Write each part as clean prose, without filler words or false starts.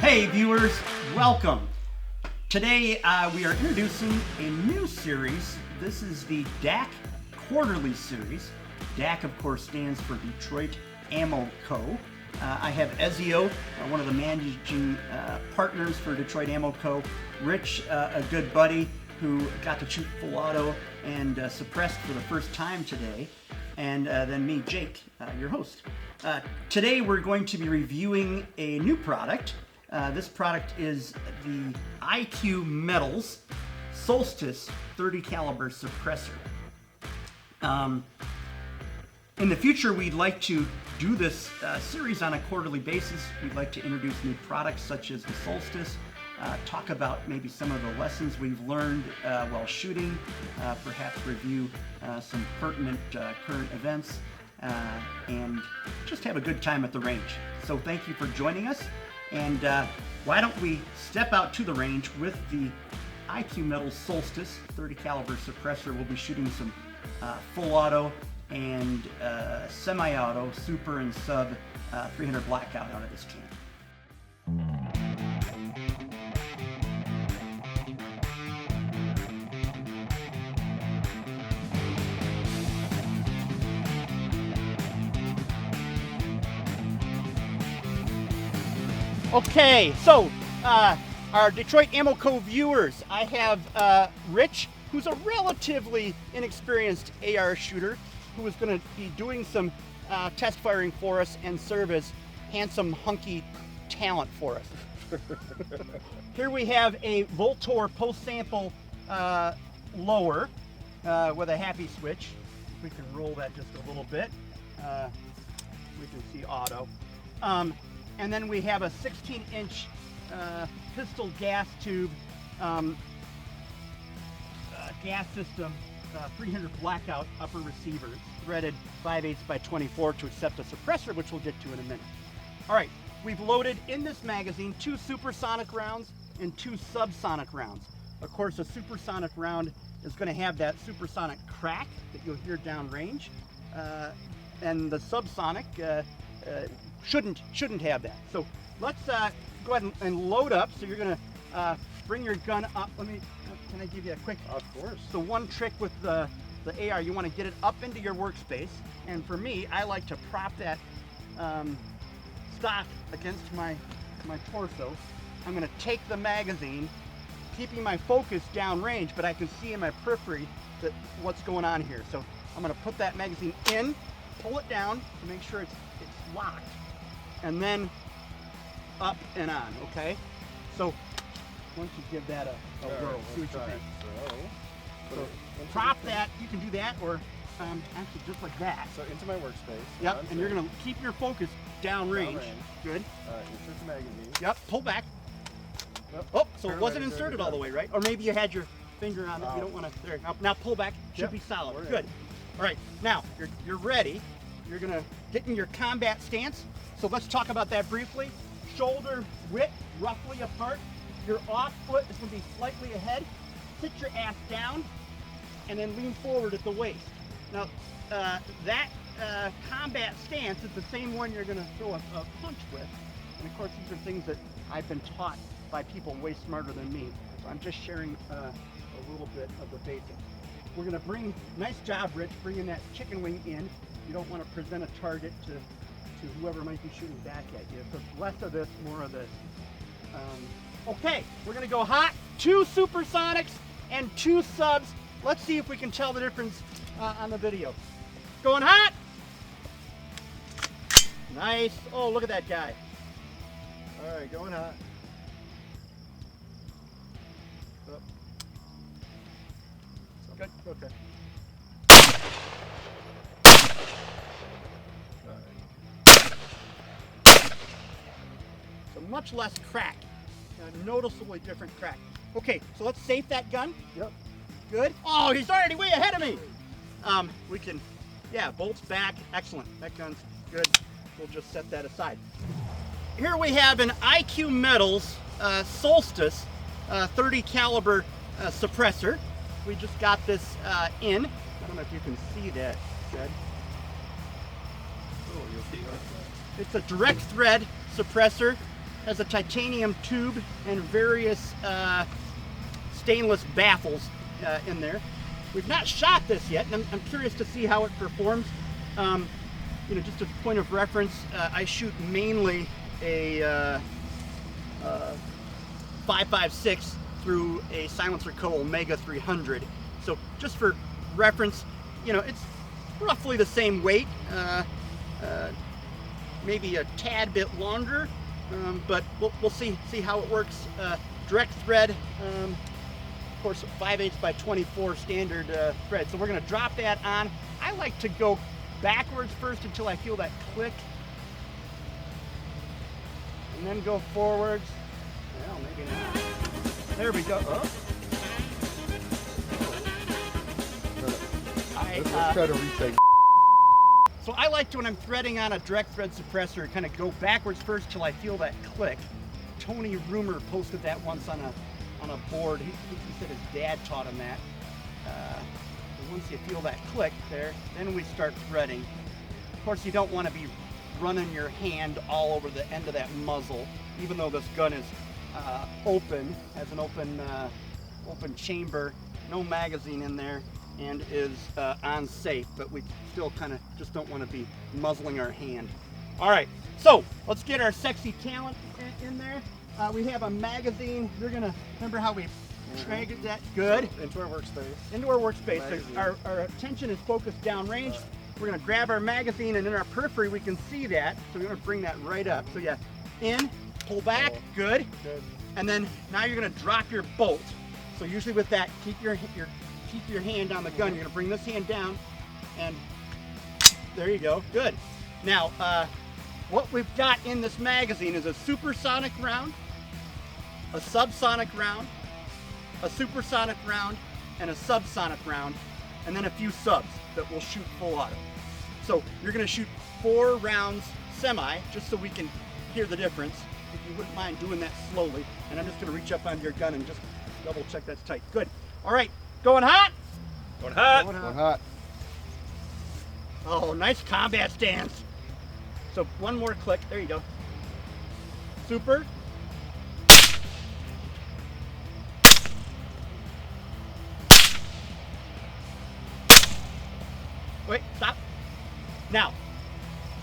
Hey viewers, welcome. Today we are introducing a new series. This is the DAC Quarterly Series. DAC, of course, stands for Detroit Ammo Co. I have Ezio, one of the managing partners for Detroit Ammo Co. Rich, a good buddy who got to shoot full auto and suppressed for the first time today. And then me, Jake, your host. Today we're going to be reviewing a new product. This product is the IQ Metals Solstice 30 caliber suppressor. In the future, we'd like to do this series on a quarterly basis. We'd like to introduce new products such as the Solstice, talk about maybe some of the lessons we've learned while shooting, perhaps review some pertinent current events, and just have a good time at the range. So thank you for joining us. And why don't we step out to the range with the IQ Metals Solstice 30 caliber suppressor. We'll be shooting some full auto and semi-auto, super and sub 300 blackout out of this can. Okay, so our Detroit Ammo Co. viewers, I have Rich, who's a relatively inexperienced AR shooter, who is going to be doing some test firing for us and serve as handsome, hunky talent for us. Here we have a Voltor post-sample lower with a happy switch. We can roll that just a little bit. We can see auto. And then we have a 16-inch pistol gas tube gas system, 300 blackout upper receiver, threaded 5/8 by 24 to accept a suppressor, which we'll get to in a minute. All right, we've loaded in this magazine 2 supersonic rounds and 2 subsonic rounds. Of course, a supersonic round is going to have that supersonic crack that you'll hear downrange, and the subsonic shouldn't have that. So let's go ahead and load up. So you're gonna bring your gun up. Can I give you a quick? Of course. So one trick with the AR, you want to get it up into your workspace. And for me, I like to prop that stock against my torso. I'm gonna take the magazine, keeping my focus downrange, but I can see in my periphery that what's going on here. So I'm gonna put that magazine in, pull it down to make sure it's locked, and then up and on, okay? So once you give that a whirl, see what you think. So prop that, you can do that, or actually just like that. So into my workspace. Yep, and you're gonna keep your focus downrange. Good. Insert the magazine. Yep, pull back. Oh, so it wasn't inserted all the way, right? Or maybe you had your finger on it, you don't wanna, there, now pull back, should be solid, good. All right, now, you're ready. You're gonna get in your combat stance. So let's talk about that briefly. Shoulder width roughly apart. Your off foot is gonna be slightly ahead. Sit your ass down and then lean forward at the waist. Now that combat stance is the same one you're gonna throw a punch with. And of course these are things that I've been taught by people way smarter than me. So I'm just sharing a little bit of the basics. We're gonna bring, nice job Rich, bringing that chicken wing in. You don't want to present a target to whoever might be shooting back at you. So less of this, more of this. Okay, we're going to go hot. 2 supersonics and 2 subs. Let's see if we can tell the difference on the video. Going hot. Nice. Oh, look at that guy. All right, going hot. Oh. Good. Okay. So much less crack, a noticeably different crack. Okay, so let's safe that gun. Yep. Good. Oh, he's already way ahead of me. We can, yeah, bolts back. Excellent. That gun's good. We'll just set that aside. Here we have an IQ Metals Solstice 30 caliber suppressor. We just got this in. I don't know if you can see that, Jed. Oh, you'll see. It's a direct thread suppressor. has a titanium tube and various stainless baffles in there. We've not shot this yet, and I'm curious to see how it performs. You know, just a point of reference, I shoot mainly a 5.56 through a Silencer Co. Omega 300. So just for reference, you know, it's roughly the same weight, maybe a tad bit longer, but we'll see how it works. Direct thread, of course, 5/8 by 24 standard thread. So we're going to drop that on. I like to go backwards first until I feel that click, and then go forwards. Well, maybe not. There we go. Oh. Let's try to retake. So I like to, when I'm threading on a direct thread suppressor, kind of go backwards first till I feel that click. Tony Rumer posted that once on a board. He said his dad taught him that. And once you feel that click there, then we start threading. Of course, you don't want to be running your hand all over the end of that muzzle, even though this gun is open, has an open chamber, no magazine in there, and is on safe, but we still kind of just don't want to be muzzling our hand. All right, so let's get our sexy talent in there. We have a magazine. You're gonna remember how we dragged that? Good. Into our workspace. Into our workspace. So our attention is focused downrange. We're gonna grab our magazine, and in our periphery we can see that. So we're gonna bring that right up. So yeah, in, pull back, good. And then now you're gonna drop your bolt. So usually with that, keep your hand on the gun. You're gonna bring this hand down, and there you go, good. Now, what we've got in this magazine is a supersonic round, a subsonic round, a supersonic round, and a subsonic round, and then a few subs that will shoot full auto. So you're gonna shoot 4 rounds semi, just so we can hear the difference. If you wouldn't mind doing that slowly. And I'm just gonna reach up on your gun and just double check that's tight. Good. All right, going hot? Going hot. Going hot. Oh, nice combat stance. So one more click, there you go. Super. Wait, stop. Now,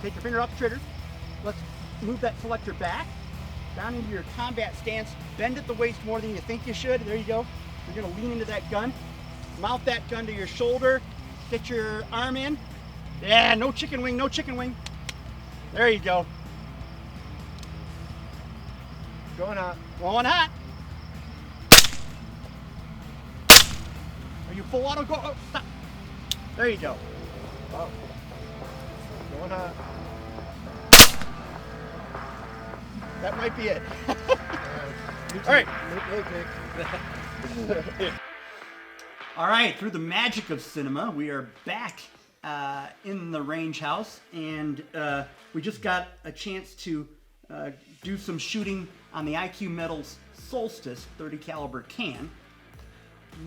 take your finger off the trigger. Let's move that selector back, down into your combat stance. Bend at the waist more than you think you should. There you go. You're gonna lean into that gun. Mount that gun to your shoulder. Get your arm in. Yeah, no chicken wing, no chicken wing. There you go. Going hot. Going hot. Are you full auto? Go. Oh, stop. There you go. Oh. Going hot. That might be it. All right. All right, through the magic of cinema, we are back in the range house, and we just got a chance to do some shooting on the IQ Metals Solstice 30 caliber can.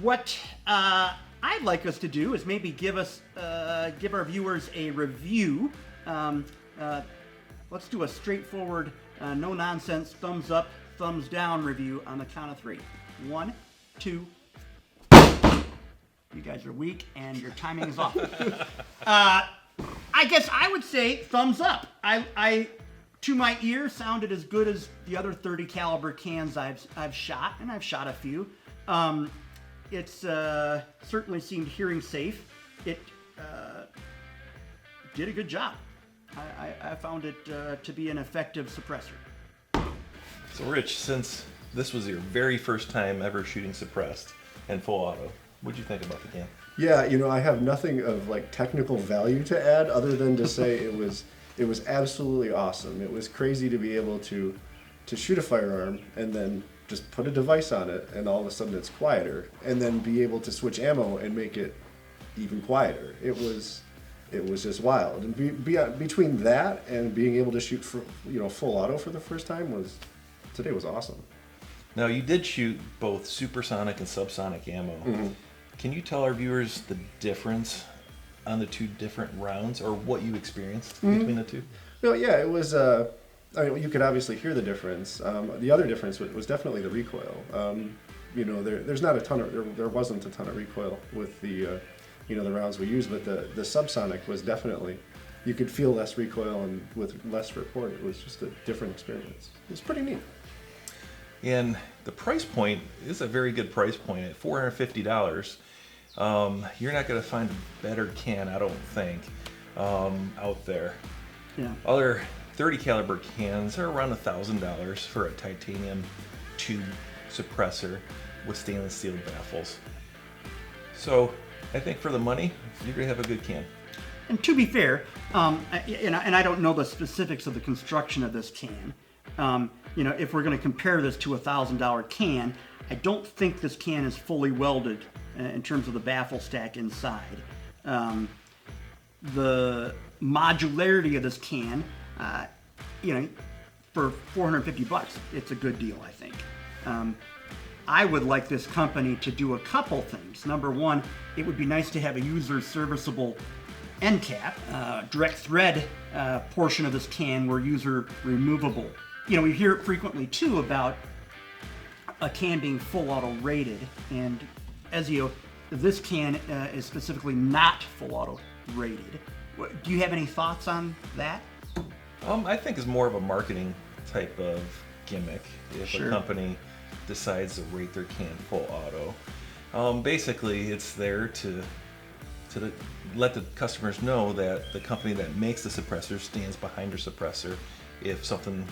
What I'd like us to do is maybe give our viewers a review. Let's do a straightforward, no nonsense, thumbs up, thumbs down review on the count of 3. 1, 2. You guys are weak and your timing is off. I guess I would say thumbs up. I to my ear sounded as good as the other 30 caliber cans I've shot, and I've shot a few. It's certainly seemed hearing safe. It did a good job. I found it to be an effective suppressor. So Rich, since this was your very first time ever shooting suppressed and full auto, what'd you think about the can? Yeah, you know, I have nothing of like technical value to add other than to say it was absolutely awesome. It was crazy to be able to shoot a firearm and then just put a device on it and all of a sudden it's quieter, and then be able to switch ammo and make it even quieter. It was just wild. And between that and being able to shoot for, you know, full auto for the first time today was awesome. Now, you did shoot both supersonic and subsonic ammo. Mm-hmm. Can you tell our viewers the difference on the two different rounds, or what you experienced between the two? No, yeah, it I mean, you could obviously hear the difference. The other difference was definitely the recoil. You know, there's not a ton of there wasn't a ton of recoil with the you know, the rounds we used, but the subsonic was definitely, you could feel less recoil, and with less report, it was just a different experience. It was pretty neat. And the price point is a very good price point at $450. You're not going to find a better can, I don't think, out there. Yeah. Other 30 caliber cans are around $1,000 for a titanium tube suppressor with stainless steel baffles. So I think for the money, you're gonna have a good can. And to be fair, and I don't know the specifics of the construction of this can. You know, if we're going to compare this to a $1,000 can, I don't think this can is fully welded in terms of the baffle stack inside. The modularity of this can, you know, for $450, it's a good deal, I think. I would like this company to do a couple things. Number one, it would be nice to have a user serviceable end cap. Direct thread portion of this can were user removable. You know, we hear it frequently too about a can being full auto rated, and as you know, this can is specifically not full auto rated. Do you have any thoughts on that? I think it's more of a marketing type of gimmick if Sure. a company decides to rate their can full auto. Basically, it's there to let the customers know that the company that makes the suppressor stands behind their suppressor if something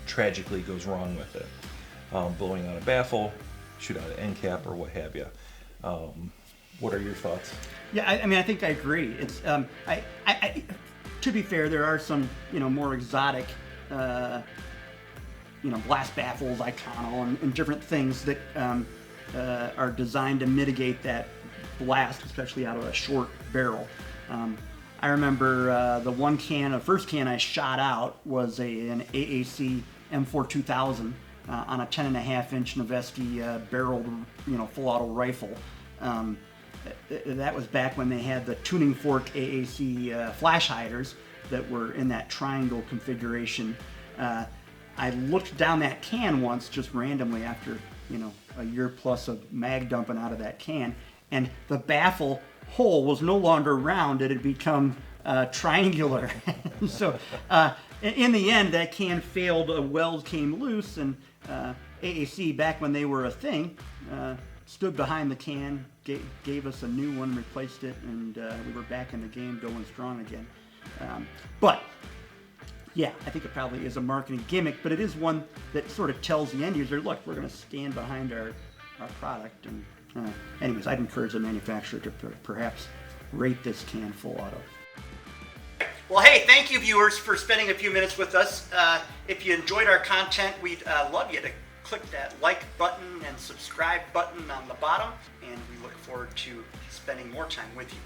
tragically goes wrong with it. Blowing out a baffle, shoot out an end cap, or what have you. What are your thoughts? Yeah, I mean, I think I agree. It's to be fair, there are some, you know, more exotic, you know, blast baffles, iconal, and different things that are designed to mitigate that blast, especially out of a short barrel. I remember the first can I shot out was an AAC M4 2000 on a 10.5-inch Noveske barreled, you know, full auto rifle. That was back when they had the tuning fork AAC flash hiders that were in that triangle configuration. I looked down that can once just randomly after, you know, a year plus of mag dumping out of that can, and the baffle hole was no longer round; it had become triangular. So in the end, that can failed. A weld came loose, and AAC, back when they were a thing, stood behind the can, gave us a new one, replaced it, and we were back in the game, going strong again. But yeah, I think it probably is a marketing gimmick, but it is one that sort of tells the end user, look, we're going to stand behind our product. And anyways, I'd encourage the manufacturer to perhaps rate this can full auto. Well, hey, thank you, viewers, for spending a few minutes with us. If you enjoyed our content, we'd love you to click that like button and subscribe button on the bottom, and we look forward to spending more time with you.